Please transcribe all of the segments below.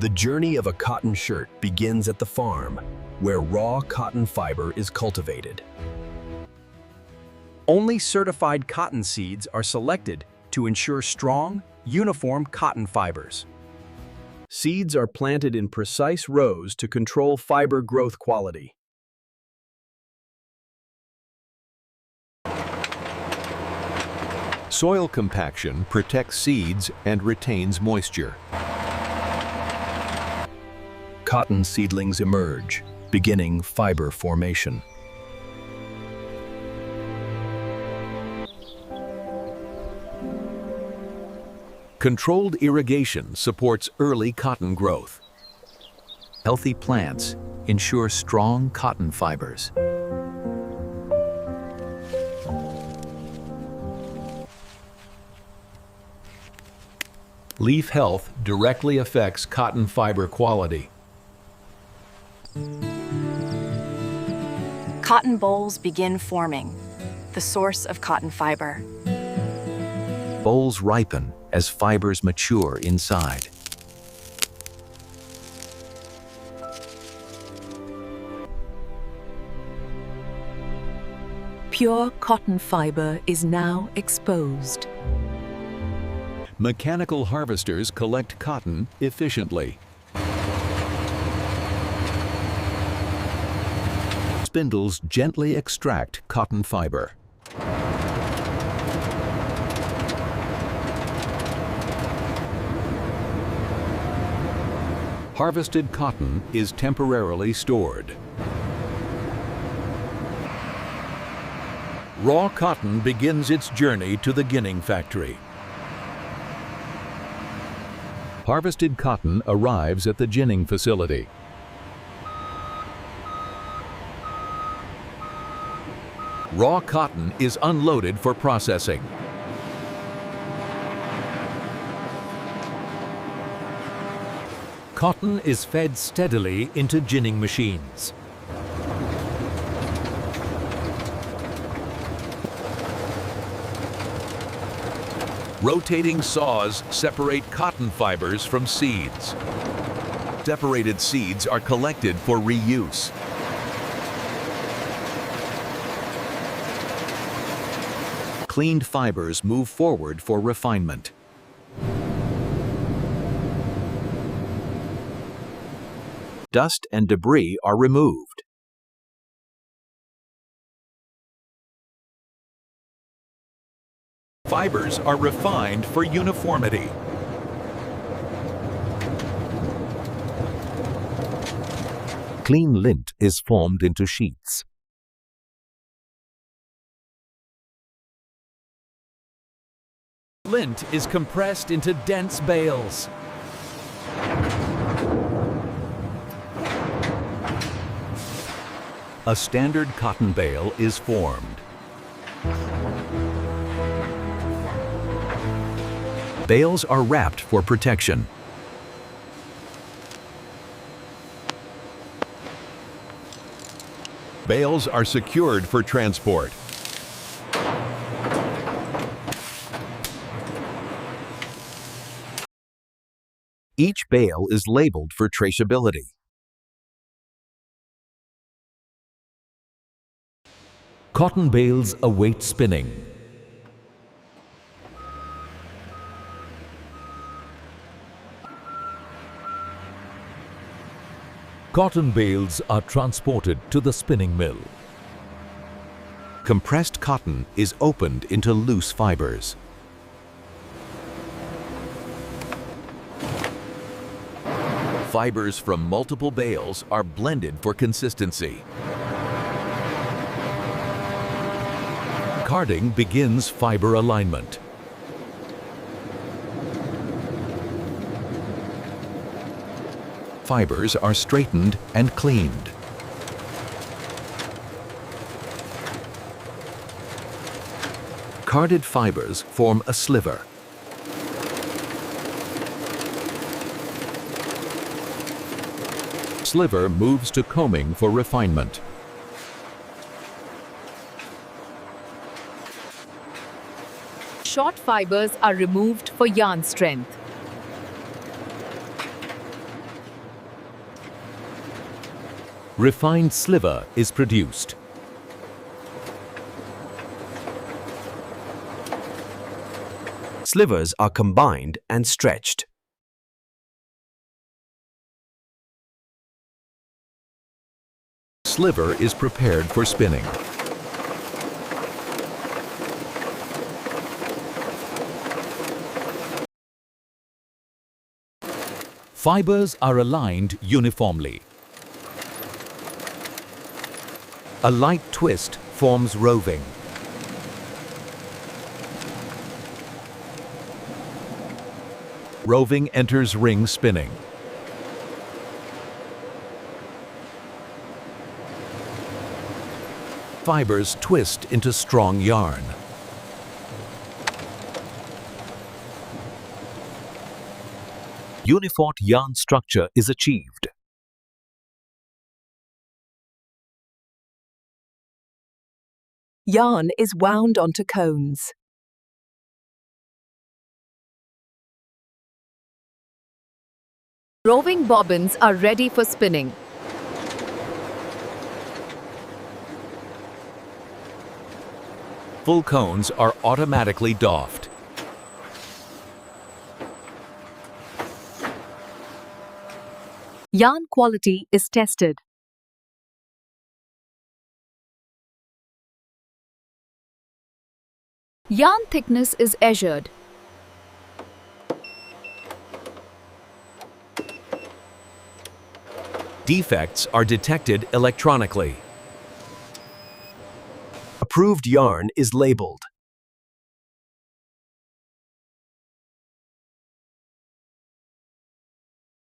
The journey of a cotton shirt begins at the farm, where raw cotton fiber is cultivated. Only certified cotton seeds are selected to ensure strong, uniform cotton fibers. Seeds are planted in precise rows to control fiber growth quality. Soil compaction protects seeds and retains moisture. Cotton seedlings emerge, beginning fiber formation. Controlled irrigation supports early cotton growth. Healthy plants ensure strong cotton fibers. Leaf health directly affects cotton fiber quality. Cotton bolls begin forming, the source of cotton fiber. Bolls ripen as fibers mature inside. Pure cotton fiber is now exposed. Mechanical harvesters collect cotton efficiently. Spindles gently extract cotton fiber. Harvested cotton is temporarily stored. Raw cotton begins its journey to the ginning factory. Harvested cotton arrives at the ginning facility. Raw cotton is unloaded for processing. Cotton is fed steadily into ginning machines. Rotating saws separate cotton fibers from seeds. Separated seeds are collected for reuse. Cleaned fibers move forward for refinement. Dust and debris are removed. Fibers are refined for uniformity. Clean lint is formed into sheets. Lint is compressed into dense bales. A standard cotton bale is formed. Bales are wrapped for protection. Bales are secured for transport. Each bale is labeled for traceability. Cotton bales await spinning. Cotton bales are transported to the spinning mill. Compressed cotton is opened into loose fibers. Fibers from multiple bales are blended for consistency. Carding begins fiber alignment. Fibers are straightened and cleaned. Carded fibers form a sliver. Sliver moves to combing for refinement. Short fibers are removed for yarn strength. Refined sliver is produced. Slivers are combined and stretched. Sliver is prepared for spinning. Fibers are aligned uniformly. A light twist forms roving. Roving enters ring spinning. Fibers twist into strong yarn. Uniform yarn structure is achieved. Yarn is wound onto cones. Roving bobbins are ready for spinning. Full cones are automatically doffed. Yarn quality is tested. Yarn thickness is measured. Defects are detected electronically. Approved yarn is labeled.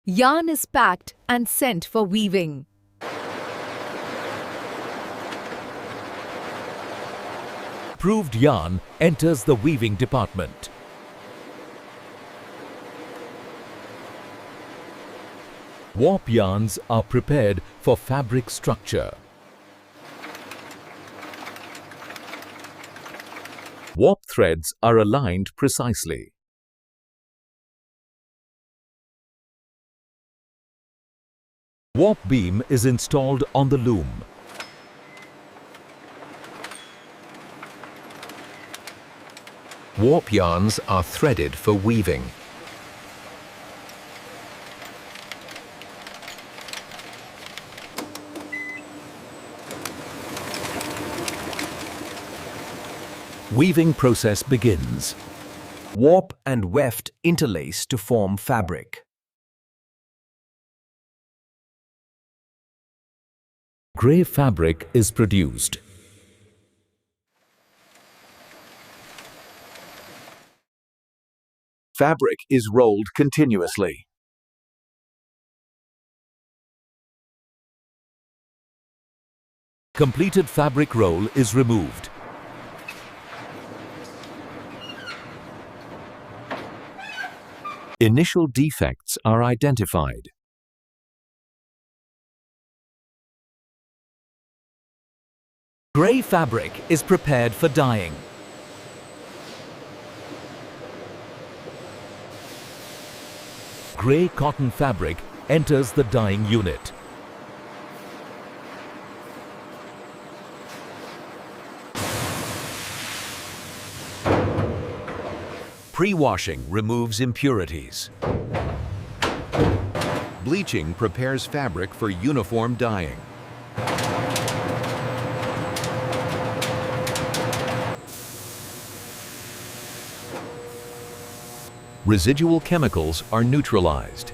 Yarn is packed and sent for weaving. Approved yarn enters the weaving department. Warp yarns are prepared for fabric structure. Warp threads are aligned precisely. Warp beam is installed on the loom. Warp yarns are threaded for weaving. Weaving process begins. Warp and weft interlace to form fabric. Grey fabric is produced. Fabric is rolled continuously. Completed fabric roll is removed. Initial defects are identified. Grey fabric is prepared for dyeing. Grey cotton fabric enters the dyeing unit. Pre-washing removes impurities. Bleaching prepares fabric for uniform dyeing. Residual chemicals are neutralized.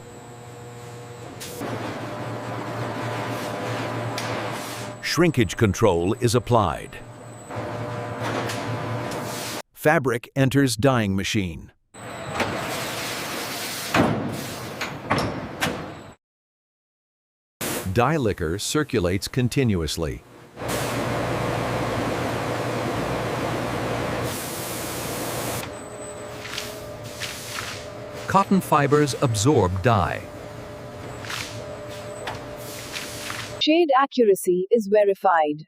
Shrinkage control is applied. Fabric enters dyeing machine. Dye liquor circulates continuously. Cotton fibers absorb dye. Shade accuracy is verified.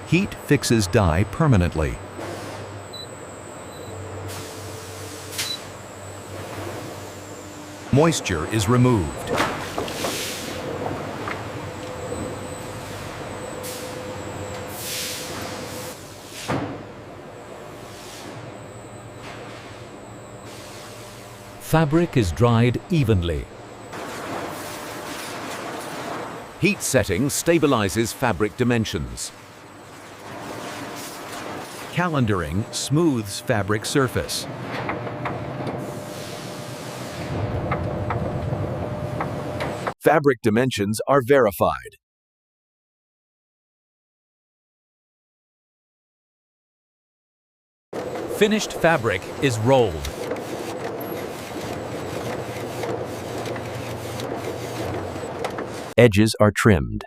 Heat fixes dye permanently. Moisture is removed. Fabric is dried evenly. Heat setting stabilizes fabric dimensions. Calendaring smooths fabric surface. Fabric dimensions are verified. Finished fabric is rolled. Edges are trimmed.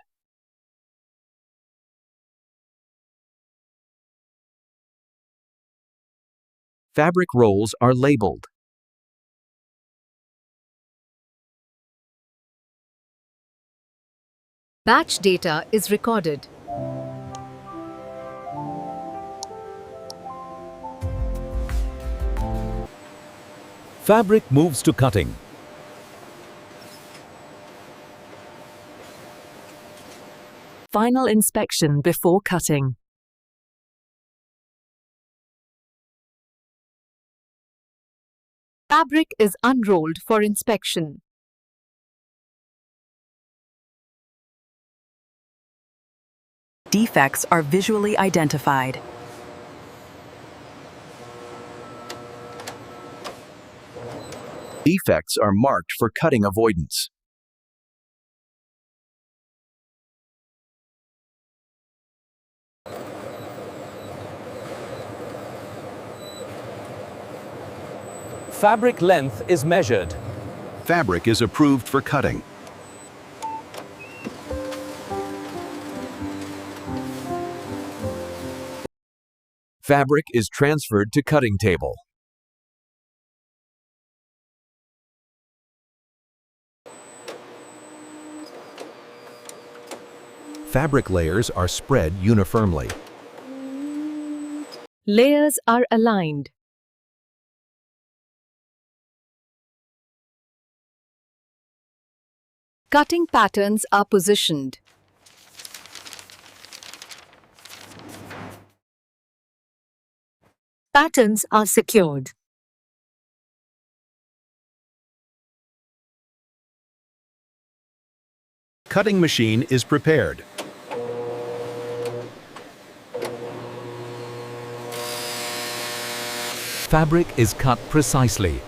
Fabric rolls are labeled. Batch data is recorded. Fabric moves to cutting. Final inspection before cutting. Fabric is unrolled for inspection. Defects are visually identified. Defects are marked for cutting avoidance. Fabric length is measured. Fabric is approved for cutting. Fabric is transferred to cutting table. Fabric layers are spread uniformly. Layers are aligned. Cutting patterns are positioned. Patterns are secured. Cutting machine is prepared. Fabric is cut precisely.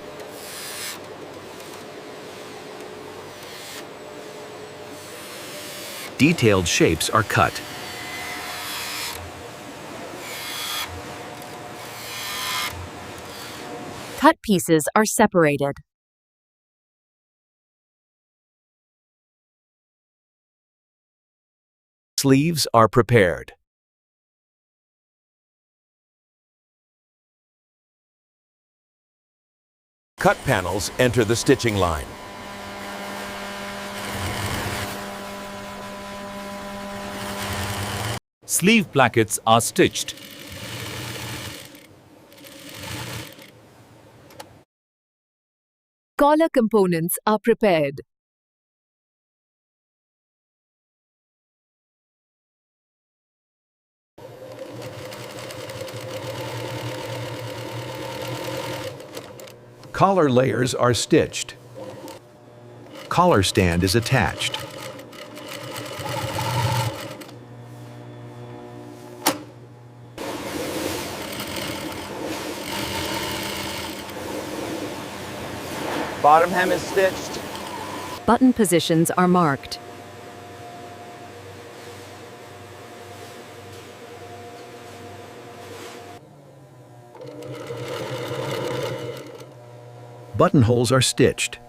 Detailed shapes are cut. Cut pieces are separated. Sleeves are prepared. Cut panels enter the stitching line. Sleeve plackets are stitched. Collar components are prepared. Collar layers are stitched. Collar stand is attached. Bottom hem is stitched. Button positions are marked. Buttonholes are stitched.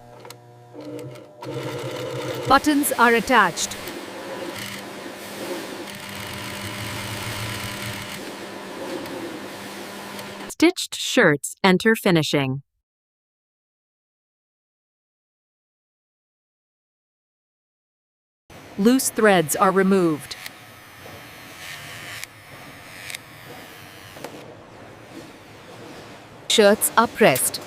Buttons are attached. Stitched shirts enter finishing. Loose threads are removed. Shirts are pressed.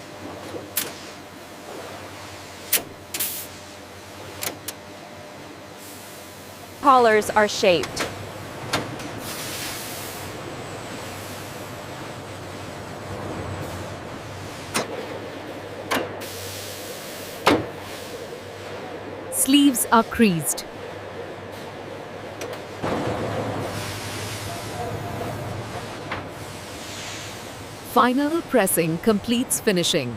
Collars are shaped. Sleeves are creased. Final pressing completes finishing.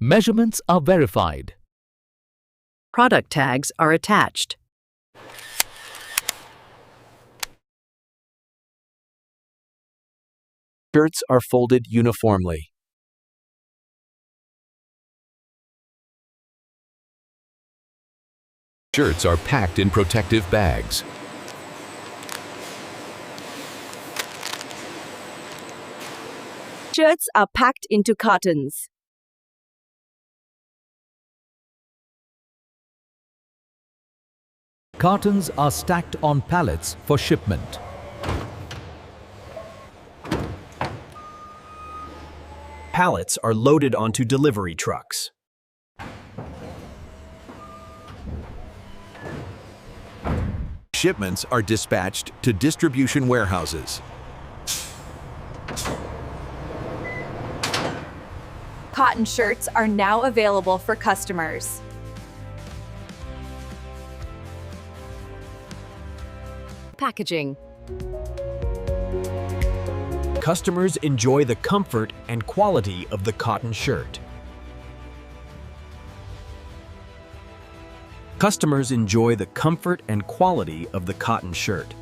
Measurements are verified. Product tags are attached. Shirts are folded uniformly. Shirts are packed in protective bags. Shirts are packed into cartons. Cartons are stacked on pallets for shipment. Pallets are loaded onto delivery trucks. Shipments are dispatched to distribution warehouses. Cotton shirts are now available for customers. Packaging. Customers enjoy the comfort and quality of the cotton shirt. Customers enjoy the comfort and quality of the cotton shirt.